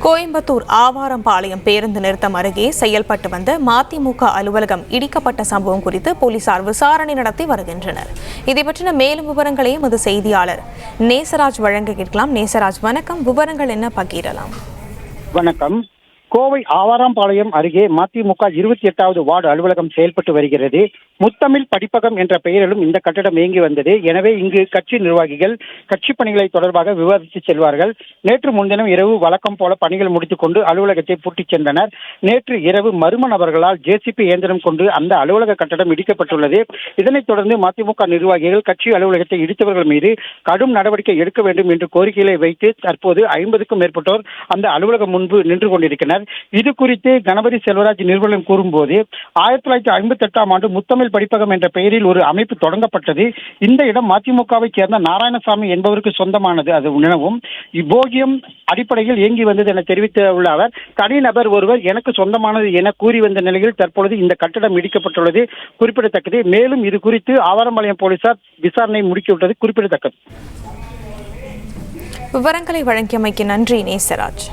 கோயம்புத்தூர் ஆவாரம்பாளையம் பேருந்து நிறுத்தம் அருகே செயல்பட்டு வந்த மதிமுக அலுவலகம் இடிக்கப்பட்ட சம்பவம் குறித்து போலீசார் விசாரணை நடத்தி வருகின்றனர். இதை பற்றின மேலும் விவரங்களை எமது செய்தியாளர் நேசராஜ் வழங்க கேட்கலாம். நேசராஜ், வணக்கம். விவரங்கள் என்ன பகிரலாம்? வணக்கம். கோவை ஆவாரம்பாளையம் அருகே மதிமுக 28வது வார்டு அலுவலகம் செயல்பட்டு வருகிறது. முத்தமிழ் படிப்பகம் என்ற பெயரிலும் இந்த கட்டடம் இயங்கி வந்தது. எனவே இங்கு கட்சி நிர்வாகிகள் கட்சி பணிகளை தொடர்பாக விவாதித்து செல்வார்கள். நேற்று முன்தினம் இரவு வழக்கம் போல பணிகள் முடித்துக் கொண்டு அலுவலகத்தை பூட்டிச் சென்றனர். நேற்று இரவு மர்ம நபர்களால் ஜேசிபி இயந்திரம் கொண்டு அந்த அலுவலக கட்டடம் இடிக்கப்பட்டுள்ளது. இதனைத் தொடர்ந்து மதிமுக நிர்வாகிகள் கட்சி அலுவலகத்தை இடித்தவர்கள் மீது கடும் நடவடிக்கை எடுக்க வேண்டும் என்று கோரிக்கைகளை வைத்து தற்போது 50க்கும் மேற்பட்டோர் அந்த அலுவலகம் முன்பு நின்று கொண்டிருக்கிறார். இது குறித்து கணபதி செல்வராஜ் நிறுவனம் கூறும்போது 1958ஆம் ஆண்டு முத்தமிழ் படிப்பகம் என்ற பெயரில் ஒரு அமைப்பு தொடங்கப்பட்டது. இந்த இடம் மதிமுகவை சேர்ந்த நாராயணசாமி என்பவருக்கு சொந்தமானது. அது உணவும் போகியம் அடிப்படையில் இயங்கி வந்தது என தெரிவித்துள்ள அவர், தனிநபர் ஒருவர் எனக்கு சொந்தமானது என கூறி வந்த நிலையில் தற்பொழுது இந்த கட்டடம் இடிக்கப்பட்டுள்ளது குறிப்பிடத்தக்கது. மேலும் இது குறித்து ஆவாரம்பாளையம் போலீசார் விசாரணை முடுக்கிவிட்டது குறிப்பிடத்தக்கது. விவரங்களை வழங்கியமைக்கு நன்றி நேசராஜ்.